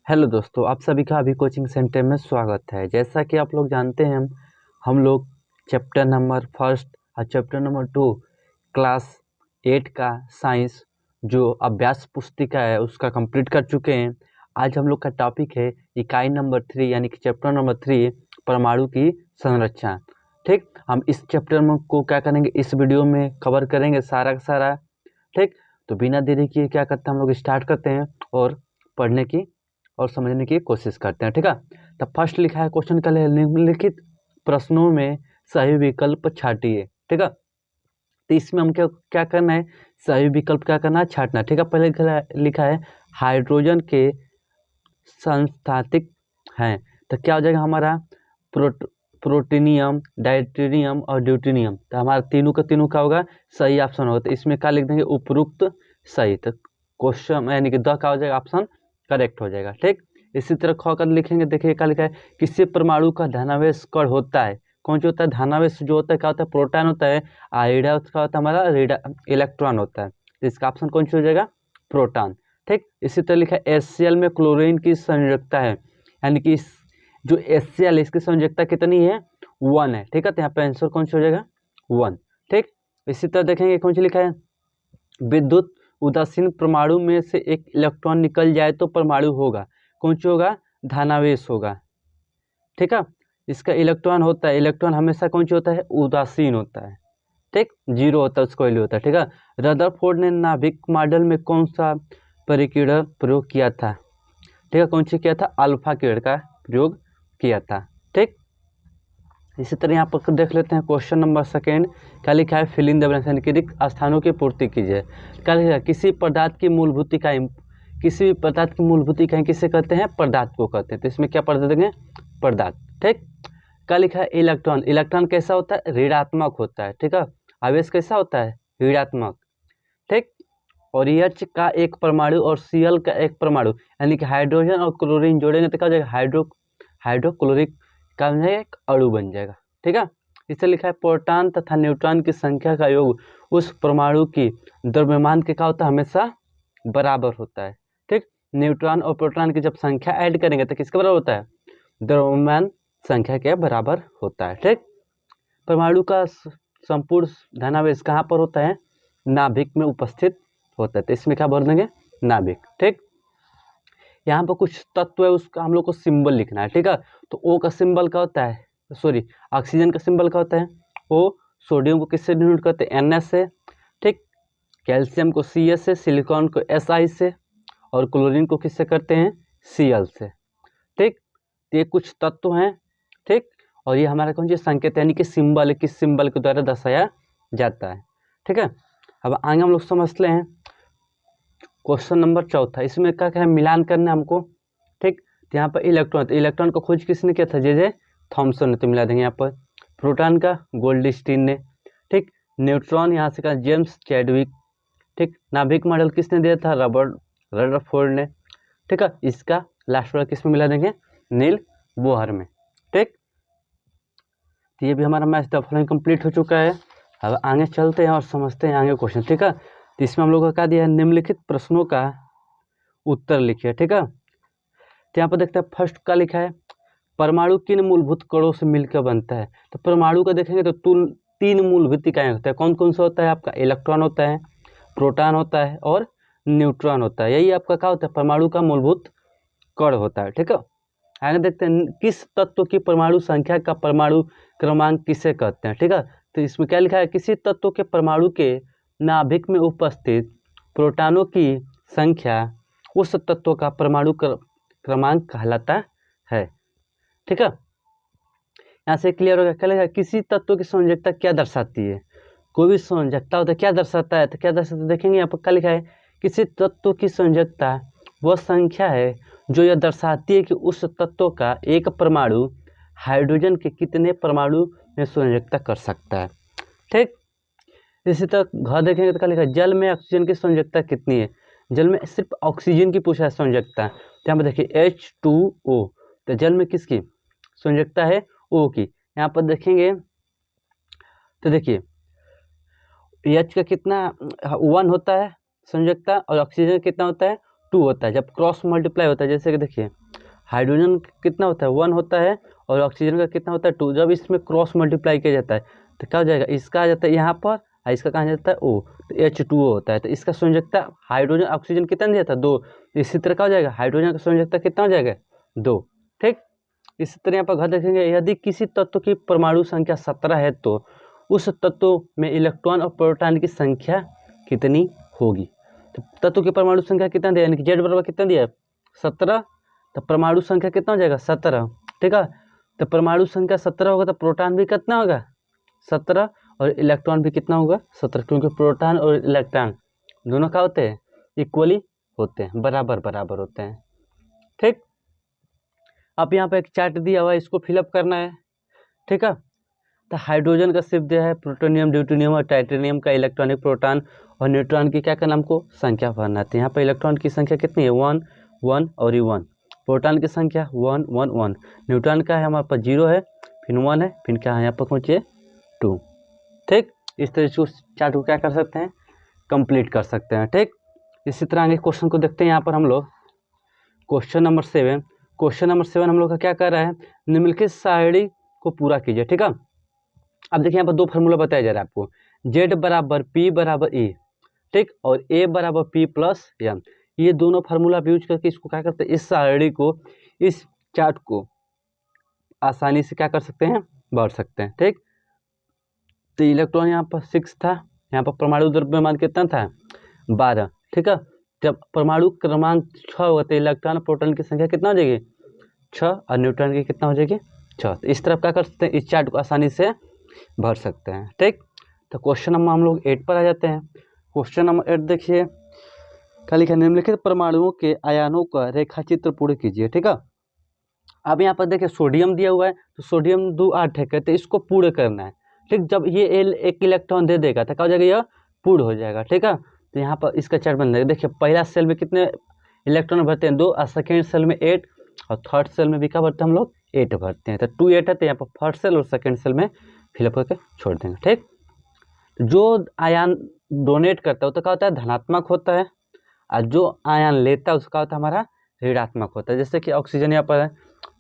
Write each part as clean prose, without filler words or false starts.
Hello दोस्तों, आप सभी का अभी कोचिंग सेंटर में स्वागत है। जैसा कि आप लोग जानते हैं, हम लोग चैप्टर नंबर फर्स्ट और चैप्टर नंबर 2 क्लास 8 का साइंस जो अभ्यास पुस्तिका है उसका कंप्लीट कर चुके हैं। आज हम लोग का टॉपिक है इकाई नंबर 3 यानी कि चैप्टर नंबर 3 परमाणु की संरचना। ठीक, हम इस चैप्टर में को क्या करेंगे, इस वीडियो में कवर करेंगे सारा का सारा। ठीक, तो बिना देरी किए क्या करते हैं, हम लोग स्टार्ट करते हैं और पढ़ने की और समझने की कोशिश करते हैं। ठीक है, तो फर्स्ट लिखा है क्वेश्चन का, निम्नलिखित प्रश्नों में सही विकल्प छाटिए। ठीक है, तो इसमें हम क्या क्या करना है, सही विकल्प क्या करना है, छाटना। ठीक है, पहले लिखा है हाइड्रोजन के संस्थातिक हैं, तो क्या हो जाएगा हमारा प्रोटीनियम, डायटेरियम और ड्यूटेनियम। तो हमारा तीनों का तीनों का होगा सही ऑप्शन होगा। तो इसमें क्या लिख देंगे, उपरोक्त सही। तो क्वेश्चन यानी कि द का हो जाएगा ऑप्शन करेक्ट हो जाएगा। ठीक, इसी तरह ख कर लिखेंगे, देखिए क्या लिखा है, किसी परमाणु का धनावेश कण होता है। कौन सा होता है धनावेश, जो होता है क्या होता है, प्रोटॉन होता है। आइडा का होता है हमारा इलेक्ट्रॉन होता है। तो इसका ऑप्शन कौन सा हो जाएगा, प्रोटॉन। ठीक, इसी तरह लिखा है HCl में क्लोरीन की संयोजकता है, यानी कि जो HCl है इसकी संयोजकता कितनी है, 1 है। ठीक है, तो यहाँ पे आंसर कौन सा हो जाएगा, 1। ठीक, इसी तरह देखेंगे कौन सा लिखा है, विद्युत उदासीन परमाणु में से एक इलेक्ट्रॉन निकल जाए तो परमाणु होगा। कौन सा होगा, धनावेश होगा। ठीक है, इसका इलेक्ट्रॉन होता है, इलेक्ट्रॉन हमेशा कौन सा होता है, उदासीन होता है। ठीक, 0 होता है, उसको वैल्यू होता है। ठीक है, रदरफोर्ड ने नाभिक मॉडल में कौन सा परिकीर्ण प्रयोग किया था। ठीक है, कौन सा किया था, अल्फा किरण का प्रयोग किया था। ठीक, इसी तरह यहाँ पर देख लेते हैं क्वेश्चन नंबर सेकेंड, क्या लिखा है, फिल इन द ब्लैंक्स यानी कि रिक्त स्थानों की पूर्ति कीजिए। क्या लिखा है, किसी पदार्थ की मूलभूत इकाई, किसी भी पदार्थ की मूलभूत इकाई किसे कहते हैं, पदार्थ को कहते हैं। तो इसमें क्या पढ़ देंगे, पदार्थ। ठीक, क्या लिखा है, इलेक्ट्रॉन, इलेक्ट्रॉन कैसा होता है, ऋणात्मक होता है। ठीक है, आवेश कैसा होता है, ऋणात्मक। ठीक, और H का एक परमाणु और Cl का एक परमाणु, यानी कि हाइड्रोजन और क्लोरीन जोड़ेंगे तो क्या हो जाएगा, हाइड्रोक्लोरिक का एक अणु बन जाएगा। ठीक है, इससे लिखा है प्रोटॉन तथा न्यूट्रॉन की संख्या का योग उस परमाणु की द्रव्यमान के क्या होता है, हमेशा बराबर होता है। ठीक, न्यूट्रॉन और प्रोटॉन की जब संख्या ऐड करेंगे तो किसके बराबर होता है, द्रव्यमान संख्या के बराबर होता है। ठीक, परमाणु का संपूर्ण धनावेश कहाँ पर होता है, नाभिक में उपस्थित होता है। तो इसमें क्या भर देंगे, नाभिक। ठीक, यहाँ पर कुछ तत्व है, उसका हम लोग को सिंबल लिखना है। ठीक है, तो O का सिंबल क्या होता है, सॉरी ऑक्सीजन का सिंबल क्या होता है, O। सोडियम को किससे डिनोट करते हैं, Na से। ठीक, कैल्शियम को Cs से, सिलिकॉन को Si से, और क्लोरीन को किससे करते हैं, Cl से। ठीक, ये कुछ तत्व हैं। ठीक, और ये हमारा कौन सा संकेत यानी कि सिंबल है, किस सिंबल के द्वारा दर्शाया जाता है। ठीक है, अब आगे हम लोग समझते हैं क्वेश्चन नंबर चौथा। इसमें क्या क्या है, मिलान करना है हमको। ठीक, तो यहाँ पर इलेक्ट्रॉन, तो इलेक्ट्रॉन को खोज किसने किया था, जे थॉमसन ने। तो मिला देंगे यहाँ पर प्रोटॉन का गोल्डस्टीन ने। ठीक, न्यूट्रॉन यहाँ से का जेम्स चैडविक। ठीक, नाभिक मॉडल किसने दिया था, रदरफोर्ड ने। ठीक है, इसका लास्ट वाला किस में मिला देंगे, नील बोहर में। ठीक, तो ये भी हमारा मैथ द फॉलोइंग कंप्लीट हो चुका है। अब आगे चलते हैं और समझते हैं आगे क्वेश्चन। ठीक है, तो इसमें हम लोग का क्या दिया है, निम्नलिखित प्रश्नों का उत्तर लिखिए। ठीक है, तो यहाँ पर देखते हैं फर्स्ट का लिखा है, परमाणु किन मूलभूत कणों से मिलकर बनता है। तो परमाणु का देखेंगे तो तीन मूलभूत इकाइयाँ होता है। कौन कौन सा होता है, आपका इलेक्ट्रॉन होता है, प्रोटॉन होता है और न्यूट्रॉन होता है। यही आपका क्या होता है, परमाणु का मूलभूत कण होता है। ठीक है, आगे देखते हैं किस तत्व की परमाणु संख्या का परमाणु क्रमांक किसे कहते हैं। ठीक है, तो इसमें क्या लिखा है, किसी तत्व के परमाणु के नाभिक में उपस्थित प्रोटॉनों की संख्या उस तत्व का परमाणु क्रमांक कहलाता है। ठीक है, यहाँ से क्लियर हो गया। क्या लिखा है, किसी तत्व की संयोजकता क्या दर्शाती है। कोई भी संयोजकता होता है क्या दर्शाता है, तो क्या दर्शाता है, देखेंगे यहाँ पर क्या लिखा है, किसी तत्व की संयोजकता वह संख्या है जो यह दर्शाती है कि उस तत्व का एक परमाणु हाइड्रोजन के कितने परमाणु में संयोजकता कर सकता है। ठीक, इसी तरह घर देखेंगे तो क्या लिखा है, जल में ऑक्सीजन की संयोजकता कितनी है। जल में सिर्फ ऑक्सीजन की पूछा है संयोजकता। तो यहाँ पर देखिए H2O, तो जल में किसकी संयोजकता है, O की। यहाँ पर देखेंगे तो देखिए H का कितना 1 होता है संयोजकता, और ऑक्सीजन कितना होता है 2 होता है। जब क्रॉस मल्टीप्लाई होता है, जैसे कि देखिए हाइड्रोजन कितना होता है 1 होता है और ऑक्सीजन का कितना होता है 2। जब इसमें क्रॉस मल्टीप्लाई किया जाता है तो क्या हो जाएगा, इसका आ जाता है यहाँ पर और इसका कहाँ जाता है O, तो H2O होता है। तो इसका संयोजकता हाइड्रोजन ऑक्सीजन कितना दिया था 2, इसी तरह क्या हो जाएगा हाइड्रोजन का संयोजकता कितना हो जाएगा 2। ठीक, इसी तरह यहाँ पर घर देखेंगे, यदि किसी तत्व की परमाणु संख्या 17 है तो उस तत्व में इलेक्ट्रॉन और प्रोटॉन की संख्या कितनी होगी। तो तत्व की परमाणु संख्या कितना दिया, यानी कि Z बराबर कितना दिया है 17, तो परमाणु संख्या कितना हो जाएगा 17। ठीक है, तो परमाणु संख्या 17 होगा तो प्रोटॉन भी कितना होगा 17 और इलेक्ट्रॉन भी कितना होगा 17, क्योंकि प्रोटॉन और इलेक्ट्रॉन दोनों क्या होते हैं इक्वली होते हैं, बराबर बराबर होते हैं। ठीक, अब यहाँ पे एक चार्ट दिया हुआ है, इसको फिलअप करना है। ठीक है, तो हाइड्रोजन का सिर्फ दिया है, प्लूटोनियम ड्यूटेनियम और टाइटेनियम का इलेक्ट्रॉनिक प्रोटॉन और न्यूट्रॉन की क्या करना हमको संख्या भरना है। तो यहाँ पर इलेक्ट्रॉन की संख्या कितनी है 1 1 और ये 1, प्रोटॉन की संख्या 1 1 1, न्यूट्रॉन का है हमारे पास 0 है, फिर 1 है, फिर क्या है यहाँ पर पहुँचिए 2। ठीक, इस तरह से चार्ट को क्या कर सकते हैं कंप्लीट कर सकते हैं। ठीक, इसी तरह आगे क्वेश्चन को देखते हैं। यहाँ पर हम लोग क्वेश्चन नंबर 7, क्वेश्चन नंबर 7 हम लोग का क्या कर रहा है, निम्नलिखित सारणी को पूरा कीजिए। ठीक है, अब देखिए यहाँ पर 2 फार्मूला बताया जा रहा है आपको, Z बराबर P बराबर E, ठीक, और A बराबर P प्लस M। ये दोनों फार्मूला आप यूज करके इसको क्या करते हैं, इस सारणी को, इस चार्ट को आसानी से क्या कर सकते हैं बढ़ सकते हैं। ठीक, तो इलेक्ट्रॉन यहाँ पर 6 था, यहाँ पर परमाणु द्रव्यमान कितना था 12। ठीक है, जब परमाणु क्रमांक 6 होगा तो इलेक्ट्रॉन प्रोटॉन की संख्या कितना हो जाएगी 6 और न्यूट्रॉन की कितना हो जाएगी 6। तो इस तरफ क्या कर सकते हैं, इस चार्ट को आसानी से भर सकते हैं। ठीक, तो क्वेश्चन नंबर हम लोग 8 पर आ जाते हैं। क्वेश्चन नंबर 8 देखिए, क्या लिखा, निम्नलिखित परमाणुओं के आयनों का रेखाचित्र पूर्ण कीजिए। ठीक है, अब यहाँ पर देखिए सोडियम दिया हुआ है, तो सोडियम 2 8 है, कहते इसको पूर्ण करना है। ठीक, जब ये एक इलेक्ट्रॉन दे देगा तो क्या हो जाएगा, यह पूर्ण हो जाएगा। ठीक है, तो यहाँ पर इसका चार्ट बन जाएगा। देखिए पहला सेल में कितने इलेक्ट्रॉन भरते हैं 2, और सेकेंड सेल में 8, और थर्ड सेल में भी क्या भरते हैं हम लोग 8 भरते हैं। तो 2 8 है, तो यहाँ पर फर्स्ट सेल और सेकेंड सेल में फिलअप करके छोड़ देंगे। ठीक, जो आयन डोनेट करता है तो क्या होता है धनात्मक होता है, और जो आयन लेता है उसका होता है हमारा ऋणात्मक होता है। जैसे कि ऑक्सीजन यहाँ पर है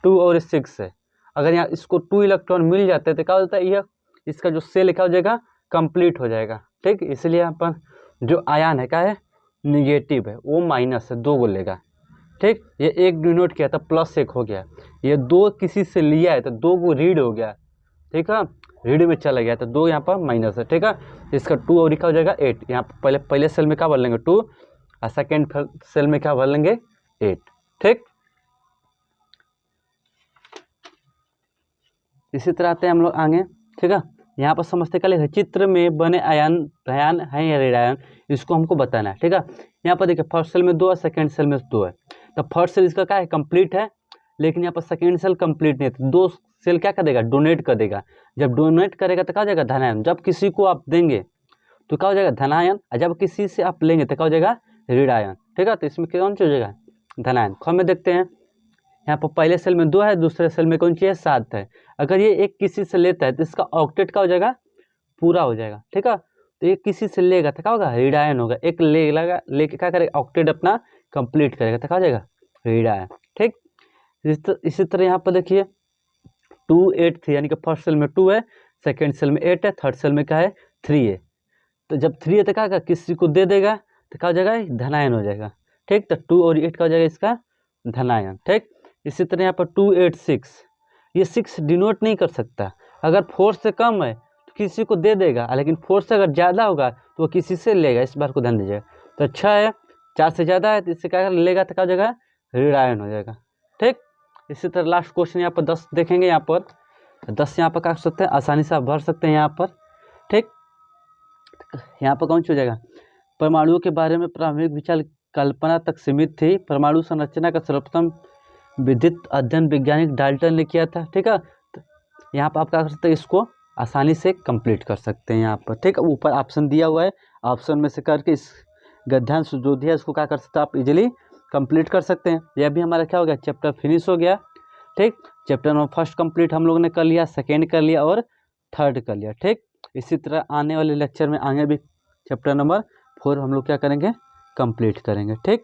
2 और 6 है, अगर यहाँ इसको 2 इलेक्ट्रॉन मिल जाते हैं तो क्या होता है, यह इसका जो सेल क्या हो जाएगा कंप्लीट हो जाएगा। ठीक, इसलिए यहाँ पर जो आयन है क्या है निगेटिव है, वो माइनस है 2 को लेगा। ठीक, ये 1 डिनोट किया था +1 हो गया, ये 2 किसी से लिया है तो 2 को रीड हो गया। ठीक है, रीड में चला गया तो 2 यहाँ पर माइनस है। ठीक है, इसका 2 और लिखा हो जाएगा 8। यहाँ पर पहले सेल में क्या भर लेंगे 2, और सेकेंड सेल में क्या भर लेंगे 8। ठीक, इसी तरह आते हैं हम लोग आगे। ठीक है, यहाँ पर समझते क्या चित्र में बने आयन धयान है या ऋणायन, इसको हमको बताना है। ठीक है, यहाँ पर देखिए फर्स्ट सेल में 2 है, सेकेंड सेल में 2 है, तो फर्स्ट सेल इसका क्या है कंप्लीट है, लेकिन यहाँ पर सेकेंड सेल कंप्लीट नहीं है, तो 2 सेल क्या कर देगा डोनेट कर देगा। जब डोनेट करेगा तो क्या हो जाएगा धनायन, जब किसी को आप देंगे तो क्या हो जाएगा धनायन, और जब किसी से आप लेंगे तो क्या हो जाएगा ऋणायन। ठीक है, तो इसमें कौन सी हो जाएगा धनायन। ख में देखते हैं, यहाँ पर पहले सेल में 2 है, दूसरे सेल में कौन सी है 7 है। अगर ये एक किसी से लेता है तो इसका ऑक्टेट क्या हो जाएगा पूरा हो जाएगा। ठीक है, तो ये किसी से लेगा तो क्या होगा ऋणायन होगा, एक लेके क्या करेगा ऑक्टेट अपना कंप्लीट करेगा तो क्या हो जाएगा ऋणायन। ठीक, इसी तरह यहाँ पर देखिए 2 8 3, यानी कि फर्स्ट सेल में 2 है, सेकेंड सेल में 8 है, थर्ड सेल में क्या है 3 है। तो जब 3 है तो क्या किसी को दे देगा तो क्या हो जाएगा धनायन हो जाएगा। ठीक, तो 2 और 8 का हो जाएगा इसका धनायन। ठीक, इसी तरह यहाँ पर 2 8 6, ये 6 डिनोट नहीं कर सकता, अगर 4 से कम है तो किसी को दे देगा, लेकिन 4 से अगर ज़्यादा होगा तो वो किसी से लेगा, इस बार को ध्यान दीजिएगा। तो 6 है, 4 से ज़्यादा है तो इससे क्या लेगा तो क्या हो जाएगा ऋणायन हो जाएगा। ठीक, इसी तरह लास्ट क्वेश्चन यहाँ पर 10 देखेंगे, यहाँ पर 10 यहाँ पर क्या कर सकते हैं आसानी से आप भर सकते हैं यहाँ पर। ठीक, यहाँ पर कौन सी हो जाएगा, परमाणुओं के बारे में प्रारंभिक विचार कल्पना तक सीमित थी, परमाणु संरचना का सर्वप्रथम विद्युत अध्ययन वैज्ञानिक डाल्टन ने किया था। ठीक है, तो यहाँ पर आप क्या कर सकते हैं इसको आसानी से कंप्लीट कर सकते हैं यहाँ पर। ठीक है, ऊपर ऑप्शन दिया हुआ है, ऑप्शन में से करके इस गद्यांश जो दिया इसको क्या कर सकते हैं आप इजीली कंप्लीट कर सकते हैं। यह भी हमारा क्या हो गया चैप्टर फिनिश हो गया। ठीक, चैप्टर नंबर फर्स्ट कंप्लीट हम लोगों ने कर लिया, सेकेंड कर लिया और थर्ड कर लिया। ठीक, इसी तरह आने वाले लेक्चर में आगे भी चैप्टर नंबर 4 हम लोग क्या करेंगे कंप्लीट करेंगे। ठीक।